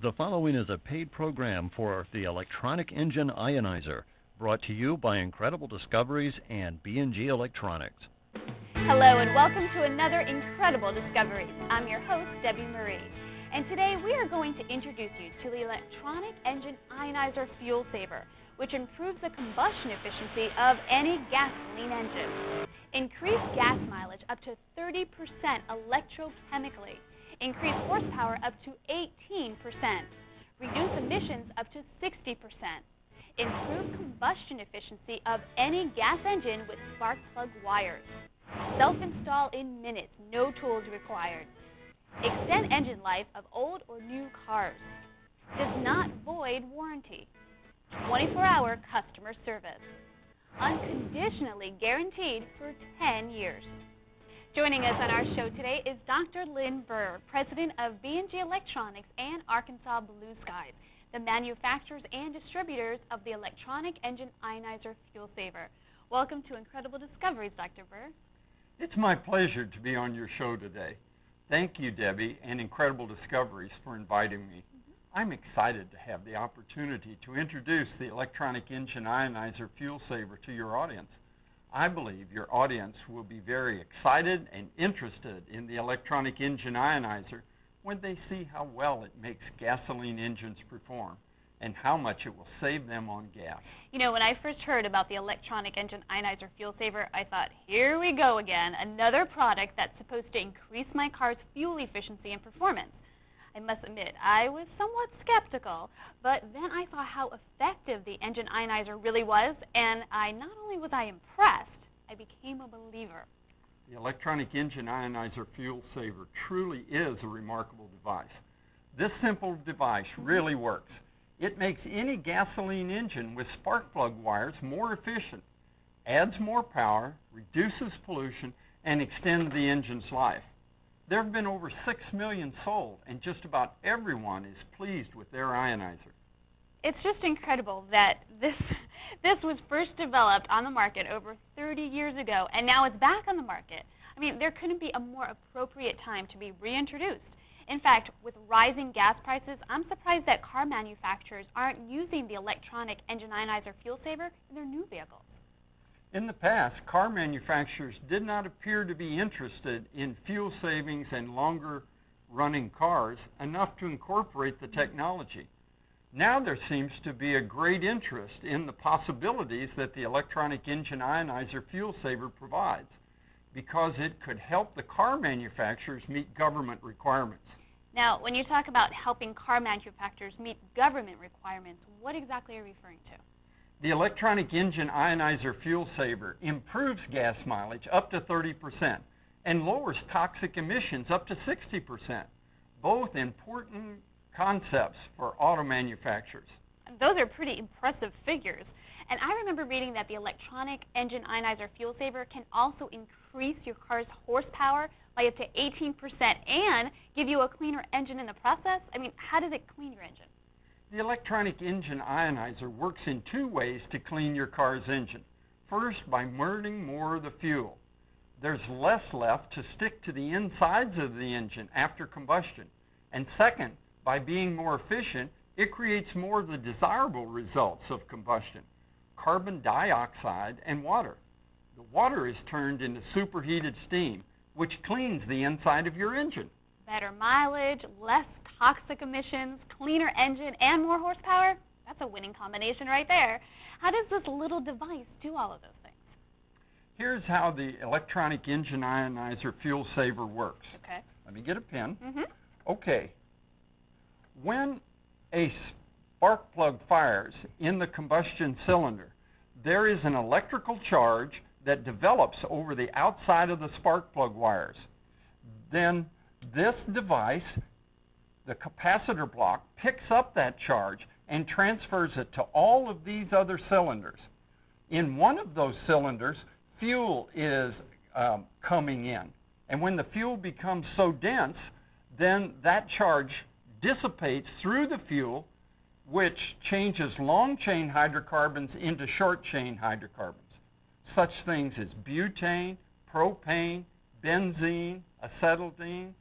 The following is a paid program for the electronic engine Ionizer, brought to you by Incredible Discoveries and B&G Electronics. Hello and welcome to another Incredible Discoveries. I'm your host, Debbie Marie. And today we are going to introduce you to the electronic engine Ionizer fuel saver, which improves the combustion efficiency of any gasoline engine. Increase gas mileage up to 30% electrochemically. Increase horsepower up to 18%. Reduce emissions up to 60%. Improve combustion efficiency of any gas engine with spark plug wires. Self-install in minutes, no tools required. Extend engine life of old or new cars. Does not void warranty. 24-hour customer service. Unconditionally guaranteed for 10 years. Joining us on our show today is Dr. Lynn Burr, President of B&G Electronics and Arkansas Blue Skies, the manufacturers and distributors of the electronic engine Ionizer fuel saver. Welcome to Incredible Discoveries, Dr. Burr. It's my pleasure to be on your show today. Thank you, Debbie, and Incredible Discoveries for inviting me. I'm excited to have the opportunity to introduce the electronic engine Ionizer fuel saver to your audience. I believe your audience will be very excited and interested in the electronic engine Ionizer when they see how well it makes gasoline engines perform and how much it will save them on gas. You know, when I first heard about the electronic engine Ionizer fuel saver, I thought, here we go again, another product that's supposed to increase my car's fuel efficiency and performance. I must admit, I was somewhat skeptical, but then I saw how effective the engine Ionizer really was, and not only was I impressed, I became a believer. The electronic engine Ionizer fuel saver truly is a remarkable device. This simple device really works. It makes any gasoline engine with spark plug wires more efficient, adds more power, reduces pollution, and extends the engine's life. There have been over 6 million sold, and just about everyone is pleased with their Ionizer. It's just incredible that this was first developed on the market over 30 years ago, and now it's back on the market. I mean, there couldn't be a more appropriate time to be reintroduced. In fact, with rising gas prices, I'm surprised that car manufacturers aren't using the electronic engine Ionizer fuel saver in their new vehicles. In the past, car manufacturers did not appear to be interested in fuel savings and longer-running cars enough to incorporate the technology. Now there seems to be a great interest in the possibilities that the electronic engine Ionizer fuel saver provides, because it could help the car manufacturers meet government requirements. Now, when you talk about helping car manufacturers meet government requirements, what exactly are you referring to? The electronic engine Ionizer fuel saver improves gas mileage up to 30% and lowers toxic emissions up to 60%, both important concepts for auto manufacturers. Those are pretty impressive figures. And I remember reading that the electronic engine Ionizer fuel saver can also increase your car's horsepower by up to 18% and give you a cleaner engine in the process. I mean, how does it clean your engine? The electronic engine Ionizer works in two ways to clean your car's engine. First, by burning more of the fuel. There's less left to stick to the insides of the engine after combustion. And second, by being more efficient, it creates more of the desirable results of combustion: carbon dioxide and water. The water is turned into superheated steam, which cleans the inside of your engine. Better mileage, less toxic emissions, cleaner engine, and more horsepower? That's a winning combination right there. How does this little device do all of those things? Here's how the electronic engine Ionizer fuel saver works. Okay. Let me get a pen. Mm-hmm. Okay. When a spark plug fires in the combustion cylinder, there is an electrical charge that develops over the outside of the spark plug wires. Then this device, the capacitor block, picks up that charge and transfers it to all of these other cylinders. In one of those cylinders, fuel is coming in. And when the fuel becomes so dense, then that charge dissipates through the fuel, which changes long-chain hydrocarbons into short-chain hydrocarbons. Such things as butane, propane, benzene, acetylene,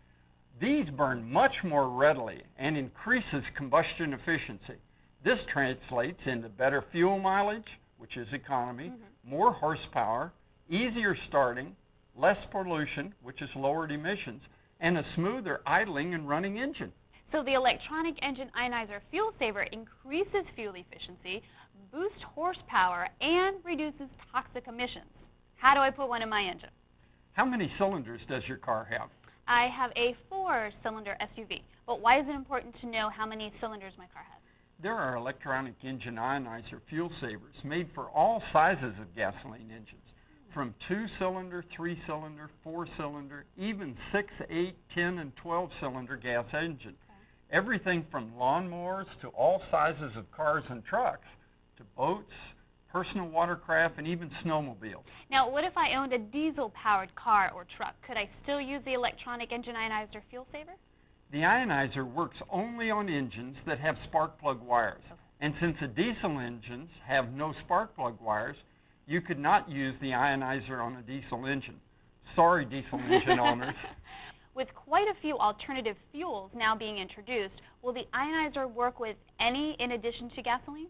These burn much more readily and increases combustion efficiency. This translates into better fuel mileage, which is economy, more horsepower, easier starting, less pollution, which is lowered emissions, and a smoother idling and running engine. So the electronic engine ionizer fuel saver increases fuel efficiency, boosts horsepower, and reduces toxic emissions. How do I put one in my engine? How many cylinders does your car have? I have a 4-cylinder SUV, but why is it important to know how many cylinders my car has? There are electronic engine ionizer fuel savers made for all sizes of gasoline engines, from 2-cylinder, 3-cylinder, 4-cylinder, even 6, 8, 10, and 12-cylinder gas engine. Everything from lawnmowers to all sizes of cars and trucks, to boats, personal watercraft, and even snowmobiles. Now, what if I owned a diesel-powered car or truck? Could I still use the electronic engine ionizer fuel saver? The ionizer works only on engines that have spark plug wires. And since the diesel engines have no spark plug wires, you could not use the ionizer on a diesel engine. Sorry, diesel engine owners. With quite a few alternative fuels now being introduced, will the ionizer work with any in addition to gasoline?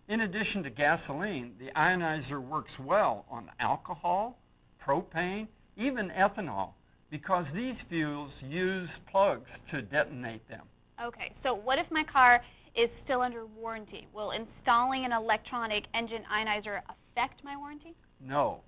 In addition to gasoline, the ionizer works well on alcohol, propane, even ethanol, because these fuels use plugs to detonate them. Okay, so what if my car is still under warranty? Will installing an electronic engine ionizer affect my warranty? No.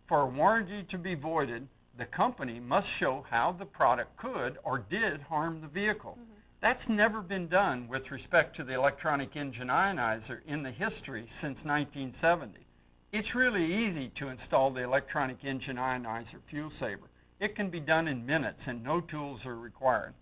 For a warranty to be voided, the company must show how the product could or did harm the vehicle. That's never been done with respect to the electronic engine ionizer in the history since 1970. It's really easy to install the electronic engine ionizer fuel saver. It can be done in minutes and no tools are required.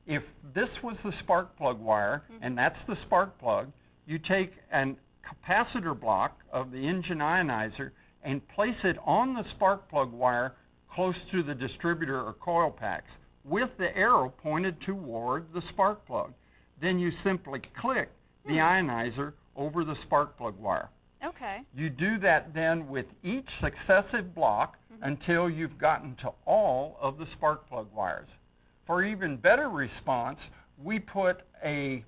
If this was the spark plug wire, and that's the spark plug, you take a capacitor block of the engine ionizer and place it on the spark plug wire close to the distributor or coil packs, with the arrow pointed toward the spark plug. Then you simply click the ionizer over the spark plug wire. Okay. You do that then with each successive block until you've gotten to all of the spark plug wires. For even better response, we put a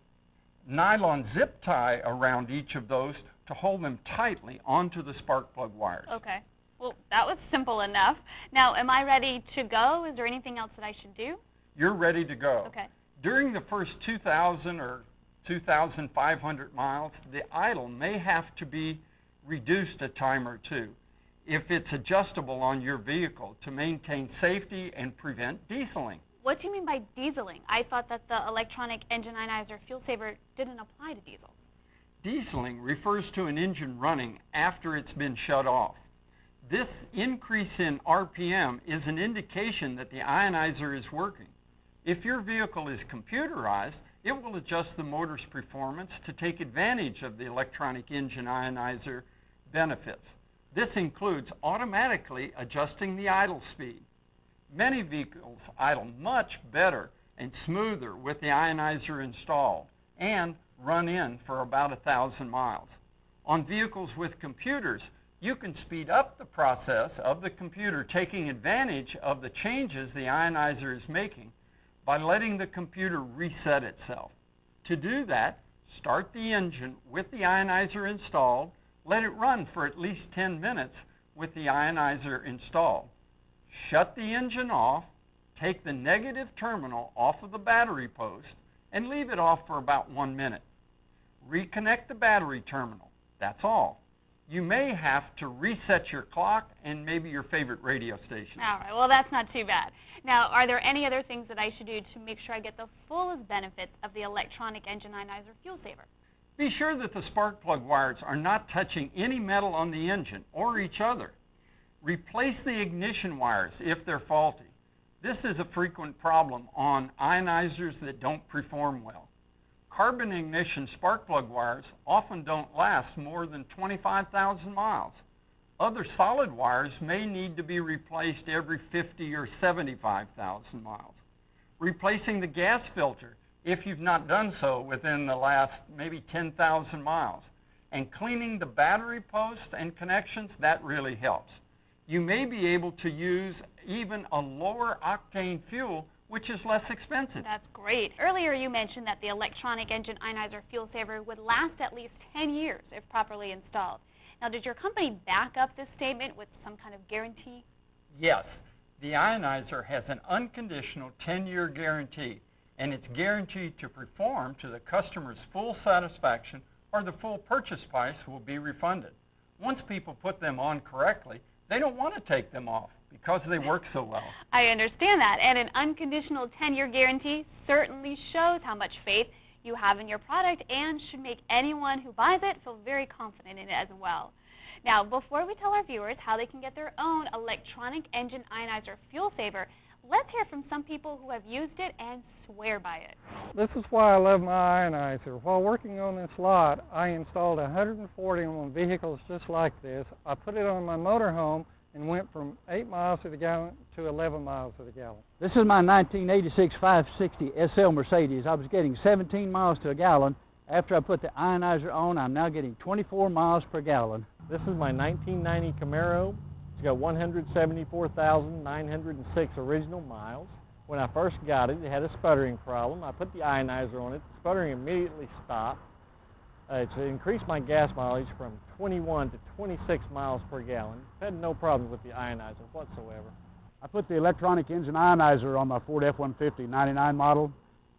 nylon zip tie around each of those to hold them tightly onto the spark plug wires. Okay. Well, that was simple enough. Now, am I ready to go? Is there anything else that I should do? You're ready to go. Okay. During the first 2,000 or 2,500 miles, the idle may have to be reduced a time or two if it's adjustable on your vehicle to maintain safety and prevent dieseling. What do you mean by dieseling? I thought that the electronic engine ionizer fuel saver didn't apply to diesel. Dieseling refers to an engine running after it's been shut off. This increase in RPM is an indication that the ionizer is working. If your vehicle is computerized, it will adjust the motor's performance to take advantage of the electronic engine ionizer benefits. This includes automatically adjusting the idle speed. Many vehicles idle much better and smoother with the ionizer installed and run in for about 1,000 miles. On vehicles with computers, you can speed up the process of the computer taking advantage of the changes the ionizer is making by letting the computer reset itself. To do that, start the engine with the ionizer installed, let it run for at least 10 minutes with the ionizer installed. Shut the engine off, take the negative terminal off of the battery post, and leave it off for about 1 minute. Reconnect the battery terminal. That's all. You may have to reset your clock and maybe your favorite radio station. All right, well, that's not too bad. Now, are there any other things that I should do to make sure I get the fullest benefits of the electronic engine ionizer fuel saver? Be sure that the spark plug wires are not touching any metal on the engine or each other. Replace the ignition wires if they're faulty. This is a frequent problem on ionizers that don't perform well. Carbon ignition spark plug wires often don't last more than 25,000 miles. Other solid wires may need to be replaced every 50 or 75,000 miles. Replacing the gas filter, if you've not done so within the last maybe 10,000 miles. And cleaning the battery post and connections, that really helps. You may be able to use even a lower octane fuel which is less expensive. That's great. Earlier you mentioned that the electronic engine ionizer fuel saver would last at least 10 years if properly installed. Now, did your company back up this statement with some kind of guarantee? Yes. The Ionizer has an unconditional 10-year guarantee, and it's guaranteed to perform to the customer's full satisfaction, or the full purchase price will be refunded. Once people put them on correctly, they don't want to take them off because they work so well. I understand that, and an unconditional 10-year guarantee certainly shows how much faith you have in your product and should make anyone who buys it feel very confident in it as well. Now, before we tell our viewers how they can get their own electronic engine ionizer fuel saver, let's hear from some people who have used it and swear by it. This is why I love my ionizer. While working on this lot, I installed 141 vehicles just like this. I put it on my motorhome and went from 8 miles to the gallon to 11 miles to the gallon. This is my 1986 560 SL Mercedes. I was getting 17 miles to a gallon. After I put the ionizer on, I'm now getting 24 miles per gallon. This is my 1990 Camaro. It's got 174,906 original miles. When I first got it, it had a sputtering problem. I put the ionizer on it. The sputtering immediately stopped. It's increased my gas mileage from 21 to 26 miles per gallon. I've had no problems with the ionizer whatsoever. I put the electronic engine ionizer on my Ford F-150 99 model.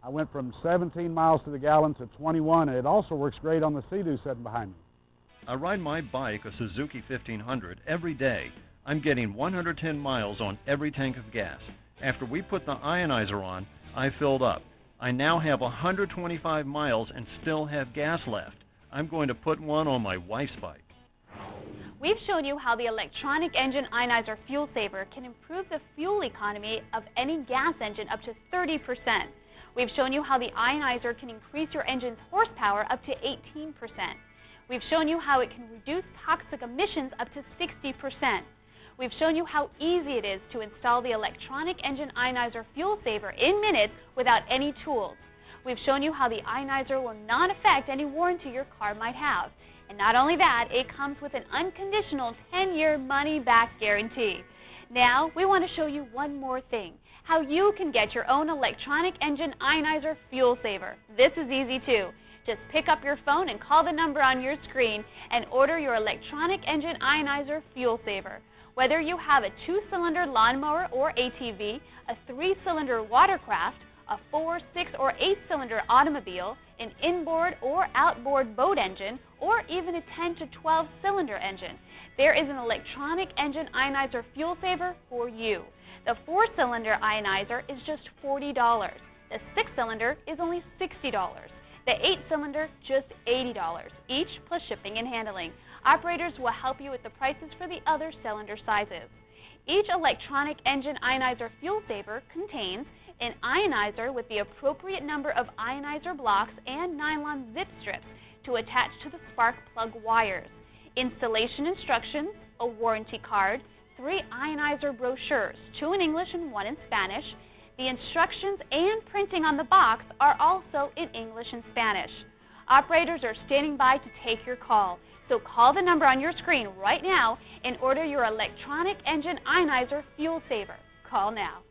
I went from 17 miles to the gallon to 21, and it also works great on the Sea-Doo sitting behind me. I ride my bike, a Suzuki 1500, every day. I'm getting 110 miles on every tank of gas. After we put the ionizer on, I filled up. I now have 125 miles and still have gas left. I'm going to put one on my wife's bike. We've shown you how the electronic engine ionizer fuel saver can improve the fuel economy of any gas engine up to 30%. We've shown you how the ionizer can increase your engine's horsepower up to 18%. We've shown you how it can reduce toxic emissions up to 60%. We've shown you how easy it is to install the electronic engine ionizer fuel saver in minutes without any tools. We've shown you how the ionizer will not affect any warranty your car might have. And not only that, it comes with an unconditional 10-year money-back guarantee. Now, we want to show you one more thing, how you can get your own electronic engine ionizer fuel saver. This is easy too. Just pick up your phone and call the number on your screen and order your electronic engine ionizer fuel saver. Whether you have a 2-cylinder lawnmower or ATV, a 3-cylinder watercraft, a 4-, 6-, or 8-cylinder automobile, an inboard or outboard boat engine, or even a 10 to 12-cylinder engine, there is an electronic engine ionizer fuel saver for you. The 4-cylinder ionizer is just $40. The 6-cylinder is only $60. The 8-cylinder, just $80, each plus shipping and handling. Operators will help you with the prices for the other cylinder sizes. Each electronic engine ionizer fuel saver contains an ionizer with the appropriate number of ionizer blocks and nylon zip strips to attach to the spark plug wires, installation instructions, a warranty card, 3 ionizer brochures, 2 in English and 1 in Spanish. The instructions and printing on the box are also in English and Spanish. Operators are standing by to take your call, so call the number on your screen right now and order your electronic engine ionizer fuel saver. Call now.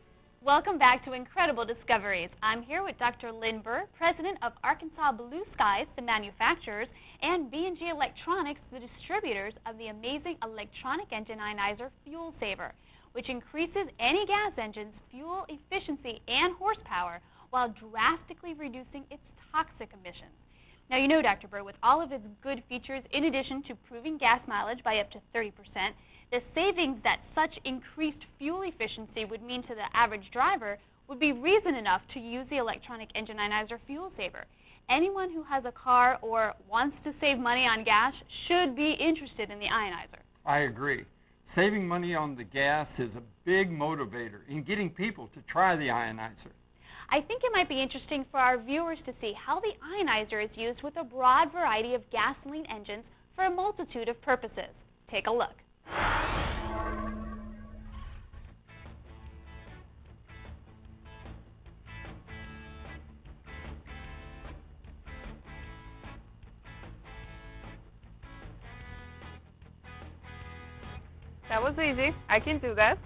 Welcome back to Incredible Discoveries. I'm here with Dr. Lynn Burr, president of Arkansas Blue Skies, the manufacturers, and B&G Electronics, the distributors of the amazing electronic engine ionizer fuel saver, which increases any gas engine's fuel efficiency and horsepower while drastically reducing its toxic emissions. Now, you know, Dr. Burr, with all of its good features, in addition to improving gas mileage by up to 30%, the savings that such increased fuel efficiency would mean to the average driver would be reason enough to use the electronic engine ionizer fuel saver. Anyone who has a car or wants to save money on gas should be interested in the ionizer. I agree. Saving money on the gas is a big motivator in getting people to try the ionizer. I think it might be interesting for our viewers to see how the ionizer is used with a broad variety of gasoline engines for a multitude of purposes. Take a look. That was easy. I can do that.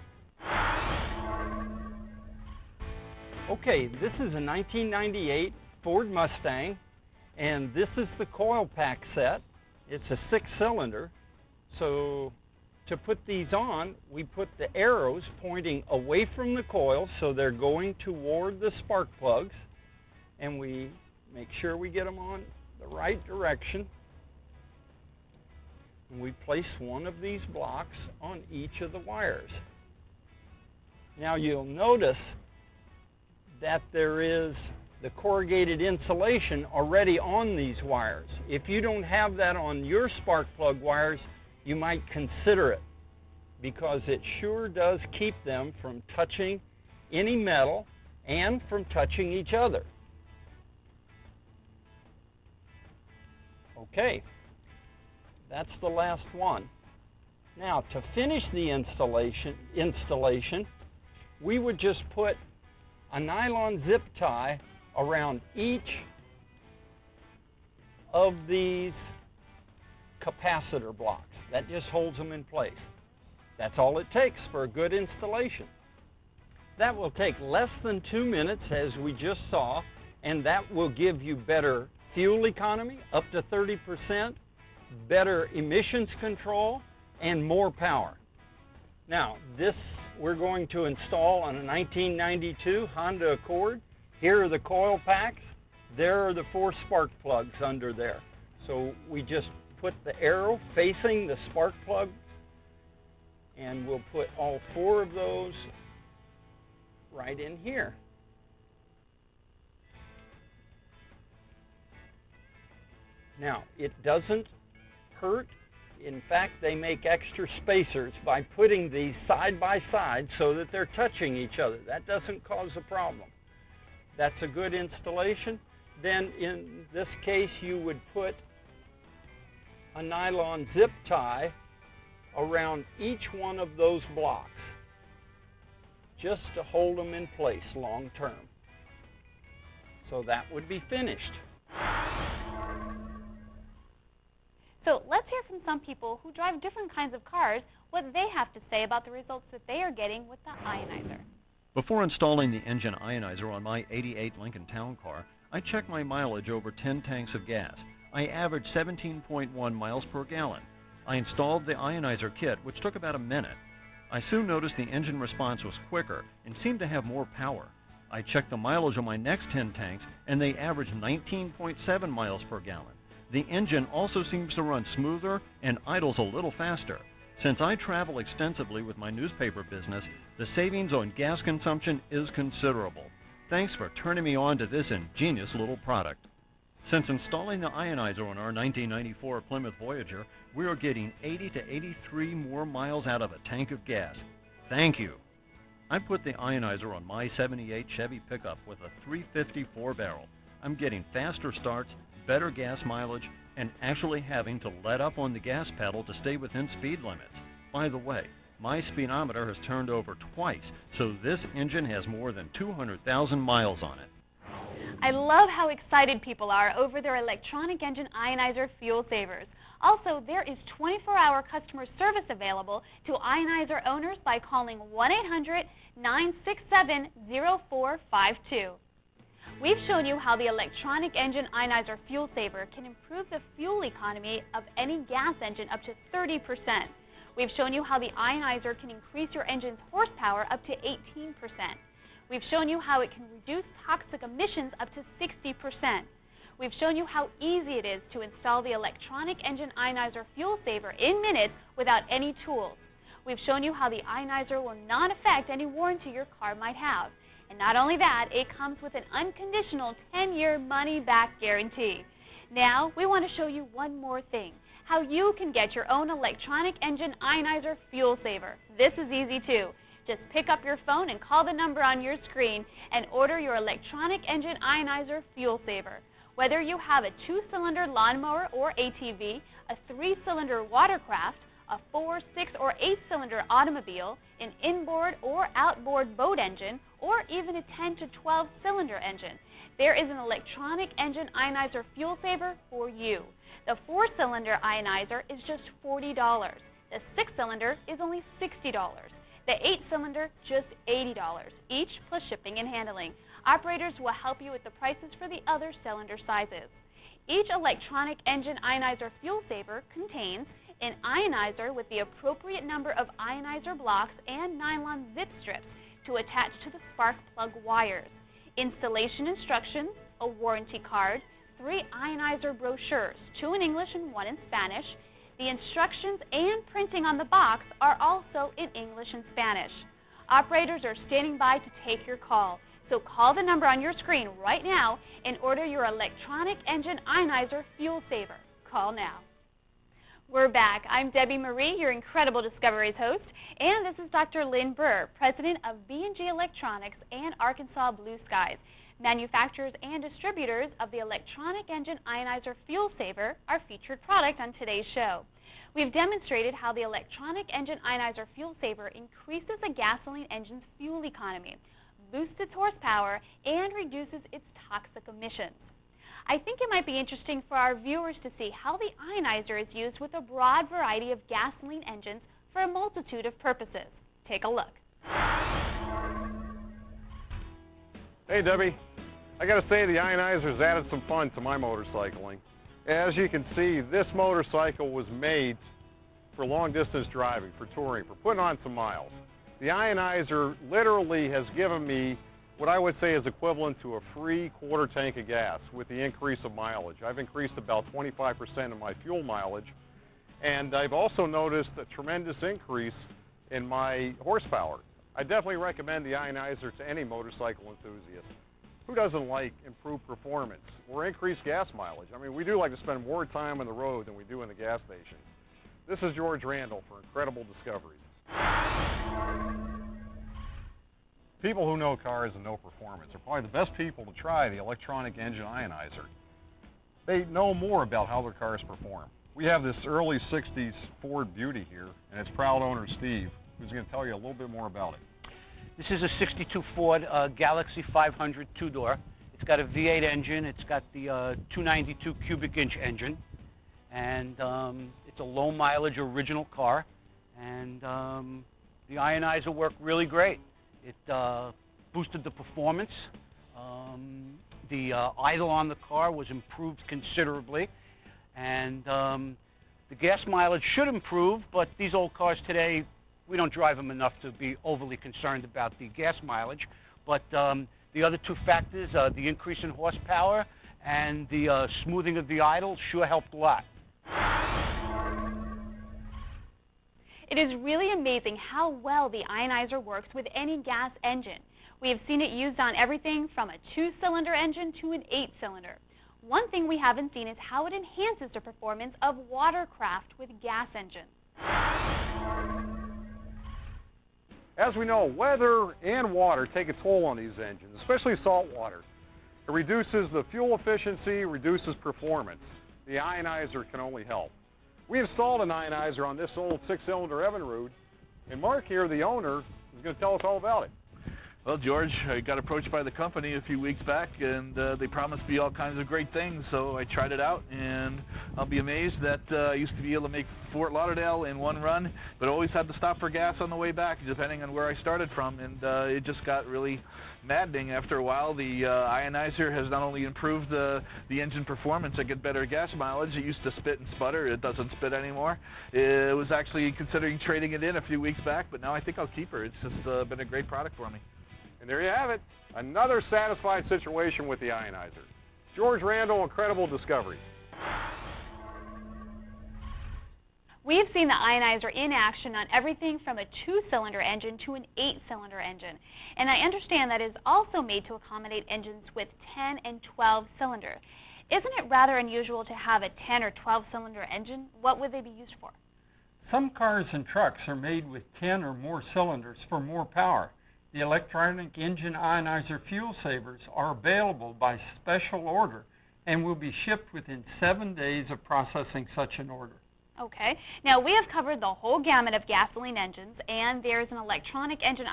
Okay, this is a 1998 Ford Mustang, and this is the coil pack set. It's a 6-cylinder. So to put these on, we put the arrows pointing away from the coil so they're going toward the spark plugs, and we make sure we get them on the right direction. And we place one of these blocks on each of the wires. Now you'll notice that there is the corrugated insulation already on these wires. If you don't have that on your spark plug wires, you might consider it, because it sure does keep them from touching any metal and from touching each other. Okay, that's the last one. Now, to finish the installation, we would just put a nylon zip tie around each of these capacitor blocks. That just holds them in place. That's all it takes for a good installation. That will take less than 2 minutes, as we just saw, and that will give you better fuel economy, up to 30%, better emissions control, and more power. Now, this we're going to install on a 1992 Honda Accord. Here are the coil packs. There are the 4 spark plugs under there. So we just put the arrow facing the spark plug, and we'll put all 4 of those right in here. Now, it doesn't hurt. In fact, they make extra spacers by putting these side by side so that they're touching each other. That doesn't cause a problem. That's a good installation. Then in this case, you would put a nylon zip tie around each one of those blocks, just to hold them in place long term. So that would be finished. So let's hear from some people who drive different kinds of cars, what they have to say about the results that they are getting with the Ionizer. Before installing the engine Ionizer on my '88 Lincoln Town Car, I checked my mileage over 10 tanks of gas. I averaged 17.1 miles per gallon. I installed the Ionizer kit, which took about a minute. I soon noticed the engine response was quicker and seemed to have more power. I checked the mileage on my next 10 tanks, and they averaged 19.7 miles per gallon. The engine also seems to run smoother and idles a little faster. Since I travel extensively with my newspaper business, the savings on gas consumption is considerable. Thanks for turning me on to this ingenious little product. Since installing the Ionizer on our 1994 Plymouth Voyager, we are getting 80 to 83 more miles out of a tank of gas. Thank you. I put the Ionizer on my '78 Chevy pickup with a 350 4-barrel. I'm getting faster starts, better gas mileage, and actually having to let up on the gas pedal to stay within speed limits. By the way, my speedometer has turned over twice, so this engine has more than 200,000 miles on it. I love how excited people are over their electronic engine Ionizer fuel savers. Also, there is 24-hour customer service available to Ionizer owners by calling 1-800-967-0452. We've shown you how the electronic engine Ionizer fuel saver can improve the fuel economy of any gas engine up to 30%. We've shown you how the Ionizer can increase your engine's horsepower up to 18%. We've shown you how it can reduce toxic emissions up to 60%. We've shown you how easy it is to install the electronic engine Ionizer fuel saver in minutes without any tools. We've shown you how the Ionizer will not affect any warranty your car might have. And not only that, it comes with an unconditional 10-year money-back guarantee. Now, we want to show you one more thing, how you can get your own electronic engine Ionizer fuel saver. This is easy too. Just pick up your phone and call the number on your screen and order your electronic engine Ionizer fuel saver. Whether you have a 2-cylinder lawnmower or ATV, a 3-cylinder watercraft, a 4-, 6-, or 8-cylinder automobile, an inboard or outboard boat engine, or even a 10 to 12-cylinder engine, there is an electronic engine Ionizer fuel saver for you. The 4-cylinder Ionizer is just $40. The 6-cylinder is only $60. The 8-cylinder, just $80, each plus shipping and handling. Operators will help you with the prices for the other cylinder sizes. Each electronic engine ionizer fuel saver contains an ionizer with the appropriate number of ionizer blocks and nylon zip strips to attach to the spark plug wires, installation instructions, a warranty card, 3 ionizer brochures, 2 in English and 1 in Spanish. The instructions and printing on the box are also in English and Spanish. Operators are standing by to take your call, so call the number on your screen right now and order your electronic engine ionizer fuel saver. Call now. We're back. I'm Debbie Marie, your Incredible Discoveries host, and this is Dr. Lynn Burr, president of B&G Electronics and Arkansas Blue Skies, manufacturers and distributors of the electronic engine ionizer fuel saver, our featured product on today's show. We've demonstrated how the electronic engine ionizer fuel saver increases a gasoline engine's fuel economy, boosts its horsepower, and reduces its toxic emissions. I think it might be interesting for our viewers to see how the ionizer is used with a broad variety of gasoline engines for a multitude of purposes. Take a look. Hey Debbie, I got to say the ionizer's added some fun to my motorcycling. As you can see, this motorcycle was made for long distance driving, for touring, for putting on some miles. The ionizer literally has given me what I would say is equivalent to a free quarter tank of gas with the increase of mileage. I've increased about 25% of my fuel mileage, and I've also noticed a tremendous increase in my horsepower. I definitely recommend the ionizer to any motorcycle enthusiast. Who doesn't like improved performance or increased gas mileage? I mean, we do like to spend more time on the road than we do in the gas station. This is George Randall for Incredible Discoveries. People who know cars and know performance are probably the best people to try the electronic engine ionizer. They know more about how their cars perform. We have this early 60s Ford Beauty here, and its proud owner, Steve, who's going to tell you a little bit more about it. This is a 62 Ford Galaxy 500 two-door. It's got a V8 engine. It's got the 292 cubic inch engine, and it's a low mileage original car, and the ionizer worked really great. It boosted the performance. The idle on the car was improved considerably, and the gas mileage should improve, but these old cars today, we don't drive them enough to be overly concerned about the gas mileage. But the other two factors, the increase in horsepower and the smoothing of the idle, sure helped a lot. It is really amazing how well the ionizer works with any gas engine. We have seen it used on everything from a 2-cylinder engine to an 8-cylinder. One thing we haven't seen is how it enhances the performance of watercraft with gas engines. As we know, weather and water take a toll on these engines, especially salt water. It reduces the fuel efficiency, reduces performance. The ionizer can only help. We installed an ionizer on this old 6-cylinder Evinrude, and Mark here, the owner, is going to tell us all about it. Well, George, I got approached by the company a few weeks back, and they promised me all kinds of great things, so I tried it out, and I'll be amazed that I used to be able to make Fort Lauderdale in one run, but always had to stop for gas on the way back, depending on where I started from, and it just got really maddening after a while. The ionizer has not only improved the engine performance, I get better gas mileage. It used to spit and sputter. It doesn't spit anymore. It was actually considering trading it in a few weeks back, but now I think I'll keep her. It's just been a great product for me. And there you have it, another satisfied situation with the ionizer. George Randall, Incredible Discoveries. We have seen the ionizer in action on everything from a 2-cylinder engine to an 8-cylinder engine. And I understand that it is also made to accommodate engines with 10 and 12 cylinders. Isn't it rather unusual to have a 10 or 12-cylinder engine? What would they be used for? Some cars and trucks are made with 10 or more cylinders for more power. The electronic engine ionizer fuel savers are available by special order and will be shipped within 7 days of processing such an order. Okay. Now, we have covered the whole gamut of gasoline engines, and there's an electronic engine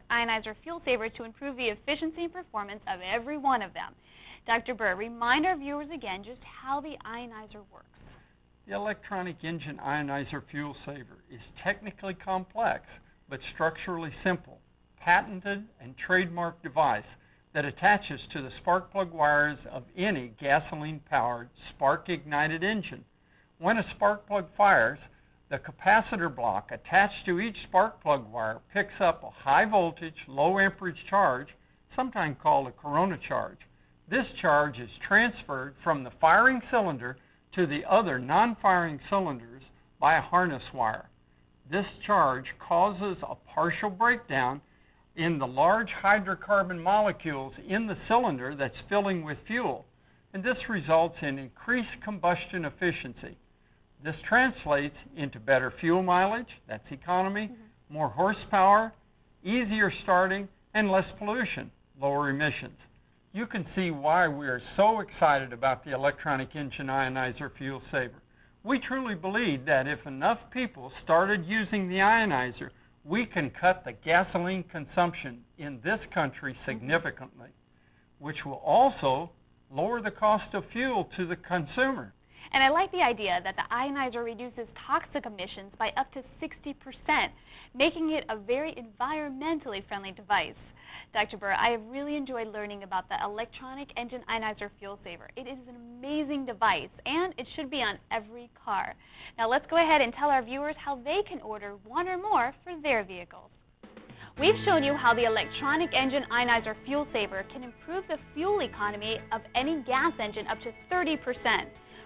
ionizer fuel saver to improve the efficiency and performance of every one of them. Dr. Burr, remind our viewers again just how the ionizer works. The electronic engine ionizer fuel saver is technically complex, but structurally simple. Patented and trademarked device that attaches to the spark plug wires of any gasoline-powered spark-ignited engine. When a spark plug fires, the capacitor block attached to each spark plug wire picks up a high-voltage, low-amperage charge, sometimes called a corona charge. This charge is transferred from the firing cylinder to the other non-firing cylinders by a harness wire. This charge causes a partial breakdown in the large hydrocarbon molecules in the cylinder that's filling with fuel, and this results in increased combustion efficiency. This translates into better fuel mileage, that's economy, more horsepower, easier starting, and less pollution, lower emissions. You can see why we are so excited about the electronic engine ionizer fuel saver. We truly believe that if enough people started using the ionizer, we can cut the gasoline consumption in this country significantly, which will also lower the cost of fuel to the consumer. And I like the idea that the ionizer reduces toxic emissions by up to 60%, making it a very environmentally friendly device. Dr. Burr, I have really enjoyed learning about the electronic engine ionizer fuel saver. It is an amazing device, and it should be on every car. Now let's go ahead and tell our viewers how they can order one or more for their vehicles. We've shown you how the electronic engine ionizer fuel saver can improve the fuel economy of any gas engine up to 30%.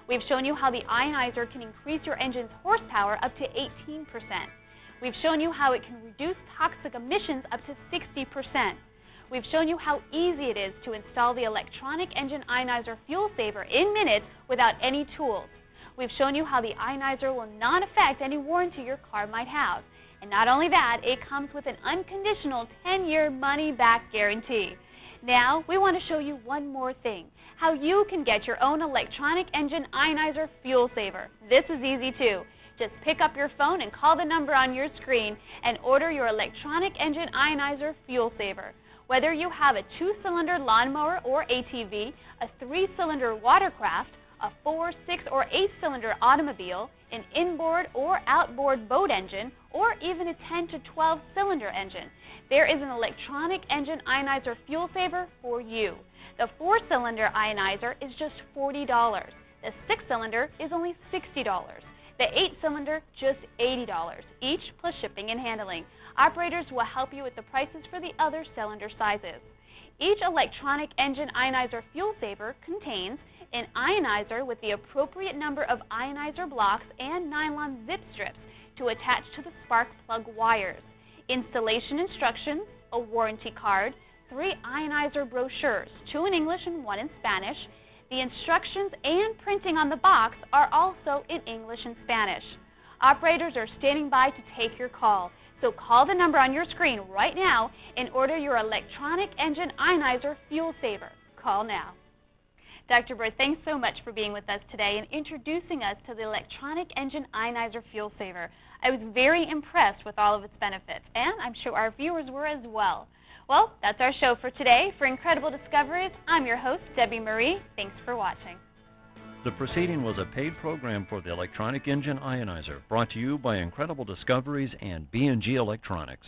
We've shown you how the ionizer can increase your engine's horsepower up to 18%. We've shown you how it can reduce toxic emissions up to 60%. We've shown you how easy it is to install the electronic engine ionizer fuel saver in minutes without any tools. We've shown you how the ionizer will not affect any warranty your car might have. And not only that, it comes with an unconditional 10-year money-back guarantee. Now, we want to show you one more thing, how you can get your own electronic engine ionizer fuel saver. This is easy too. Just pick up your phone and call the number on your screen and order your electronic engine ionizer fuel saver. Whether you have a 2-cylinder lawnmower or ATV, a 3-cylinder watercraft, a 4-, 6-, or 8-cylinder automobile, an inboard or outboard boat engine, or even a 10- to 12-cylinder engine, there is an electronic engine ionizer fuel saver for you. The 4-cylinder ionizer is just $40. The 6-cylinder is only $60. The 8-cylinder, just $80, each plus shipping and handling. Operators will help you with the prices for the other cylinder sizes. Each electronic engine ionizer fuel saver contains an ionizer with the appropriate number of ionizer blocks and nylon zip strips to attach to the spark plug wires, installation instructions, a warranty card, 3 ionizer brochures, 2 in English and 1 in Spanish. The instructions and printing on the box are also in English and Spanish. Operators are standing by to take your call, so call the number on your screen right now and order your electronic engine ionizer fuel saver. Call now. Dr. Burr, thanks so much for being with us today and introducing us to the electronic engine ionizer fuel saver. I was very impressed with all of its benefits, and I'm sure our viewers were as well. Well, that's our show for today. For Incredible Discoveries, I'm your host, Debbie Marie. Thanks for watching. The proceeding was a paid program for the electronic engine ionizer, brought to you by Incredible Discoveries and B&G Electronics.